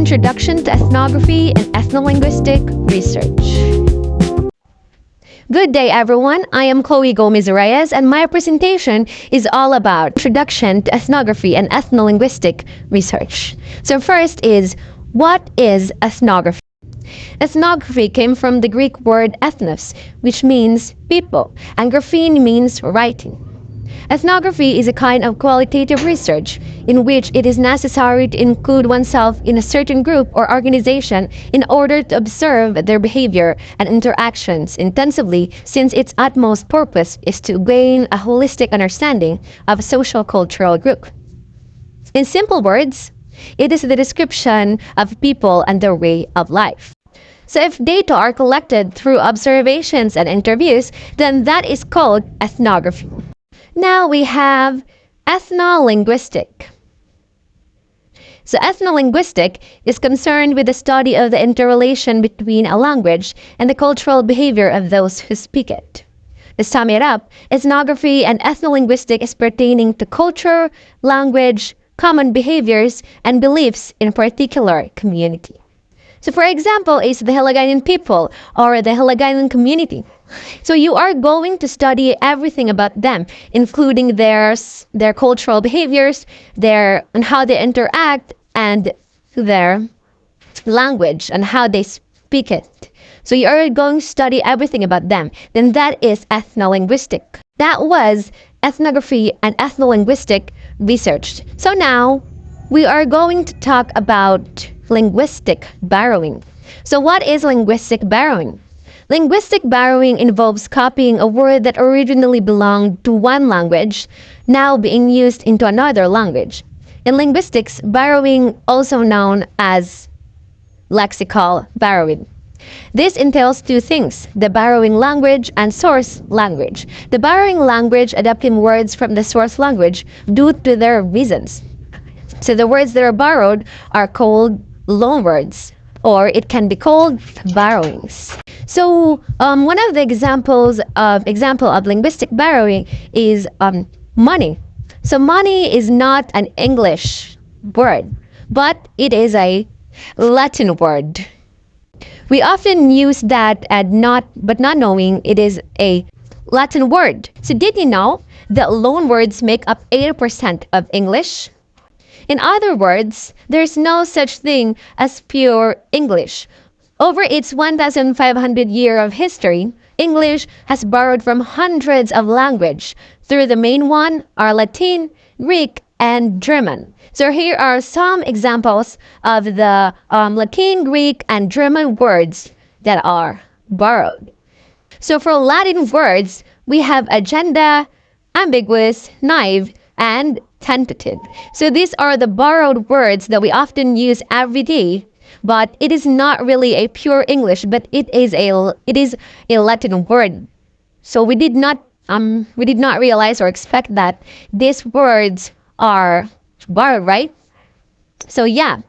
Introduction to Ethnography and Ethnolinguistic Research. Good day, everyone. I am Chloe Gomez-Reyes, and my presentation is all about Introduction to Ethnography and Ethnolinguistic Research. So first is, what is ethnography? Ethnography came from the Greek word ethnos, which means people, and graphene means writing. Ethnography is a kind of qualitative research in which it is necessary to include oneself in a certain group or organization in order to observe their behavior and interactions intensively, since its utmost purpose is to gain a holistic understanding of a social cultural group. In simple words, it is the description of people and their way of life. So if data are collected through observations and interviews, then that is called ethnography. Now we have ethnolinguistic. So ethnolinguistic is concerned with the study of the interrelation between a language and the cultural behavior of those who speak it. To sum it up, ethnography and ethnolinguistic is pertaining to culture, language, common behaviors, and beliefs in a particular community. So for example is the Hiligaynon people or the Hiligaynon community. So you are going to study everything about them, including their cultural behaviors, and how they interact, and their language and how they speak it. So you are going to study everything about them. Then that is ethnolinguistic. That was ethnography and ethnolinguistic research. So now we are going to talk about linguistic borrowing. So what is linguistic borrowing? Linguistic borrowing involves copying a word that originally belonged to one language, now being used into another language. In linguistics, borrowing, also known as lexical borrowing. This entails two things: the borrowing language and source language. The borrowing language adapting words from the source language due to their reasons. So the words that are borrowed are called loanwords, or it can be called borrowings. So one of the example of linguistic borrowing is money. So money is not an English word, but it is a Latin word. We often use that but not knowing it is a Latin word. So did you know that loanwords make up 80% of English? In other words, there's no such thing as pure English. Over its 1,500 years of history, English has borrowed from hundreds of languages. Through the main one are Latin, Greek, and German. So here are some examples of the Latin, Greek, and German words that are borrowed. So for Latin words, we have agenda, ambiguous, naive, and tentative. So these are the borrowed words that we often use every day, but it is not really a pure English, but it is a Latin word. So we did not realize or expect that these words are borrowed, right? So yeah,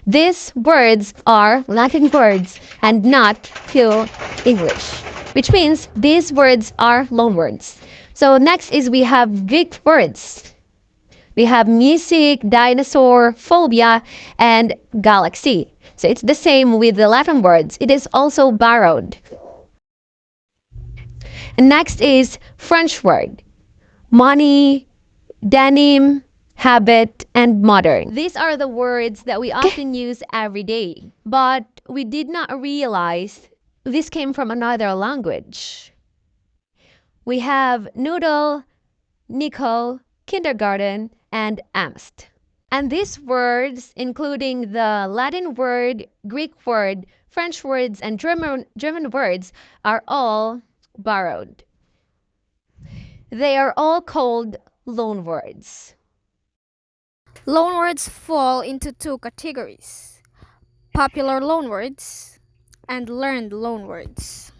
these words are Latin words and not pure English, which means these words are loanwords. So next is we have Greek words. We have music, dinosaur, phobia, and galaxy. So it's the same with the Latin words. It is also borrowed. And next is French word. Money, denim, habit, and modern. These are the words that we often use every day. But we did not realize this came from another language. We have noodle, nickel, kindergarten, and amst. And these words, including the Latin word, Greek word, French words, and German words, are all borrowed. They are all called loanwords. Loanwords fall into two categories: popular loanwords and learned loanwords.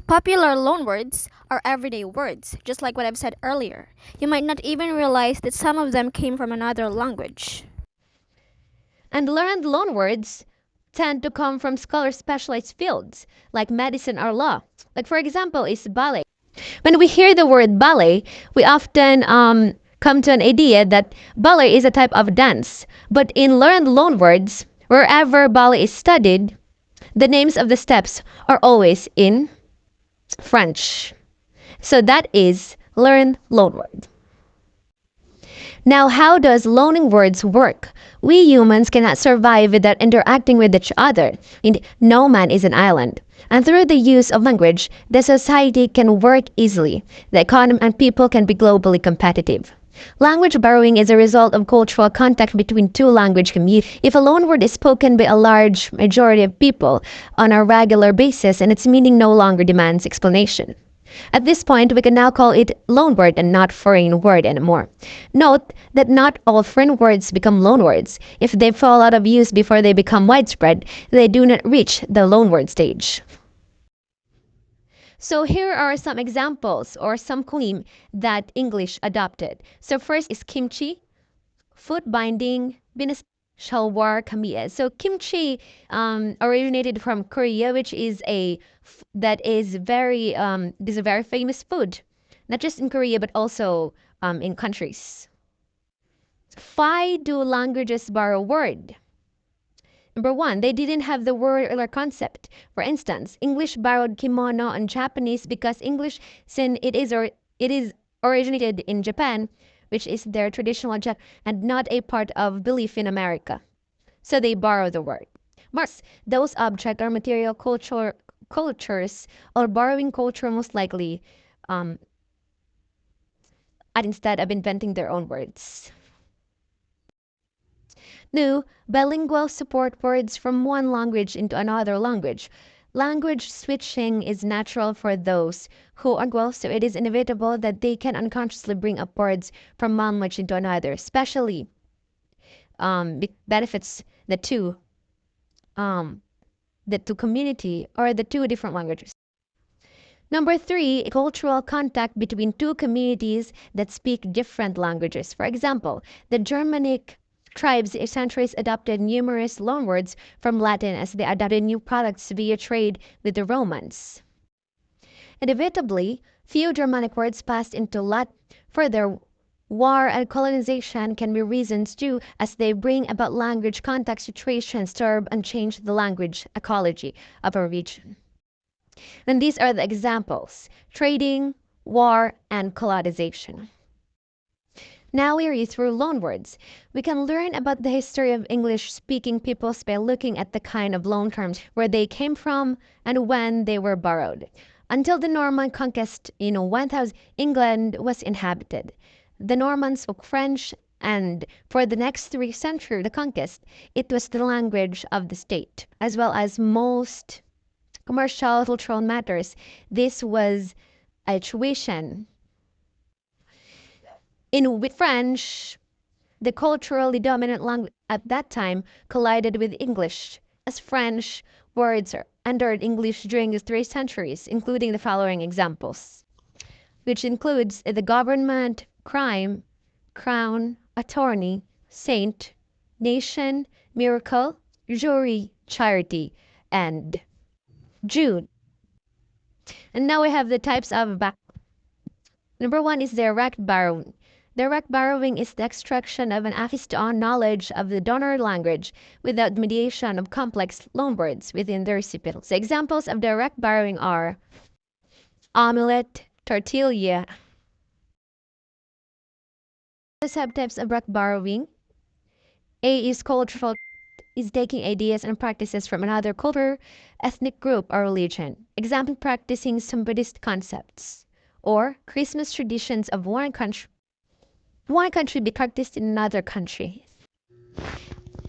Popular loanwords are everyday words, just like what I've said earlier. You might not even realize that some of them came from another language. And learned loanwords tend to come from scholar-specialized fields, like medicine or law. Like for example is ballet. When we hear the word ballet, we often come to an idea that ballet is a type of dance. But in learned loanwords, Wherever Bali is studied, the names of the steps are always in French. So that is learn loanword. Now, how does loaning words work? We humans cannot survive without interacting with each other. No man is an island. And through the use of language, the society can work easily. The economy and people can be globally competitive. Language borrowing is a result of cultural contact between two language communities. If a loanword is spoken by a large majority of people on a regular basis and its meaning no longer demands explanation. At this point, we can now call it loanword and not foreign word anymore. Note that not all foreign words become loanwords. If they fall out of use before they become widespread, they do not reach the loanword stage. So here are some examples or some claim that English adopted. So first is kimchi, foot binding, binas shalwar kamiya. So kimchi originated from Korea, which is this is a very famous food, not just in Korea but also in countries. Why do languages borrow word? Number one, they didn't have the word or concept. For instance, English borrowed kimono on Japanese because English, since it is originated in Japan, which is their traditional object and not a part of belief in America. So they borrow the word. Marks, those object or material cultures or borrowing culture most likely instead of inventing their own words. New, bilingual support words from one language into another language. Language switching is natural for those who are bilingual, so it is inevitable that they can unconsciously bring up words from one language into another, especially benefits the two community or the two different languages. Number three, cultural contact between two communities that speak different languages. For example, the Germanic tribes centuries adopted numerous loanwords from Latin as they adopted new products via trade with the Romans. Inevitably, few Germanic words passed into Latin. Further, war and colonization can be reasons too, as they bring about language contact situations, disturb and change the language ecology of a region. And these are the examples: trading, war, and colonization. Now we read through loanwords. We can learn about the history of English-speaking peoples by looking at the kind of loan terms, where they came from, and when they were borrowed. Until the Norman conquest in 1000, England was inhabited. The Normans spoke French, and for the next 3 centuries of the conquest, it was the language of the state, as well as most commercial cultural matters. This was a tuition. With French, the culturally dominant language at that time collided with English, as French words entered English during the 3 centuries, including the following examples, which includes the government, crime, crown, attorney, saint, nation, miracle, jury, charity, and June. And now we have the types of back. Number one is direct borrowing. Direct borrowing is the extraction of an based on knowledge of the donor language without mediation of complex loanwords within the recipient. So examples of direct borrowing are omelette, tortilla. The subtypes of direct borrowing. A is cultural, is taking ideas and practices from another culture, ethnic group, or religion. Example, practicing some Buddhist concepts. Or Christmas traditions of one country be practiced in another country.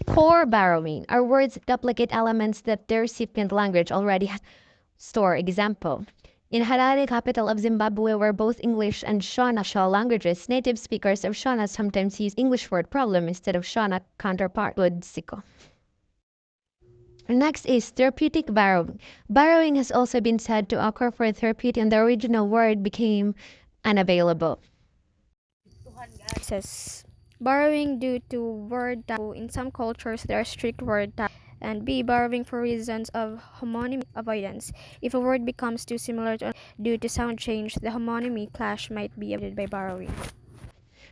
Core borrowing are words that duplicate elements that the recipient language already has. Store example. In Harare, capital of Zimbabwe, where both English and Shona languages, native speakers of Shona sometimes use English word problem instead of Shona counterpart. Budsiko. Next is therapeutic borrowing. Borrowing has also been said to occur for therapeutic and the original word became unavailable. Says borrowing due to word taboo. In some cultures, there are strict word taboo. And B, borrowing for reasons of homonymy avoidance. If a word becomes too similar to due to sound change, the homonymy clash might be avoided by borrowing.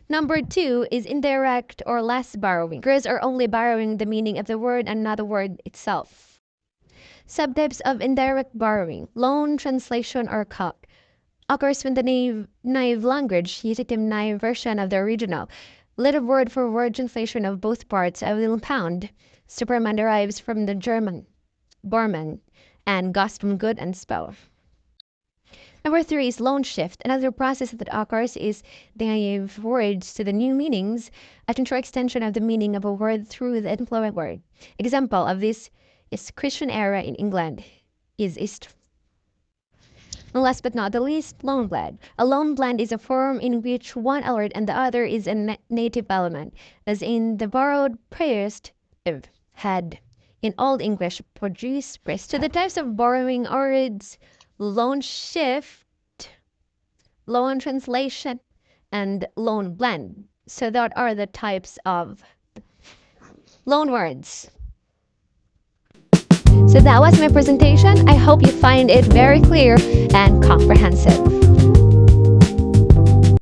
Number two is indirect or less borrowing. Occurs are only borrowing the meaning of the word and not the word itself. Subtypes of indirect borrowing. Loan, translation, or copy. Occurs when the naive language uses a naive version of the original. Little word-for-word translation of both parts of Little Pound. Superman derives from the German, Bormann, and Ghost from good and spell. Number three is loan shift. Another process that occurs is the naive words to the new meanings, a true extension of the meaning of a word through the influent word. Example of this is Christian era in England is East. And last but not the least, loan blend. A loan blend is a form in which one alert and the other is a native element, as in the borrowed priest had in Old English produce priest. So the types of borrowing words: loan shift, loan translation, and loan blend. So that are the types of loan words. So that was my presentation. I hope you find it very clear and comprehensive.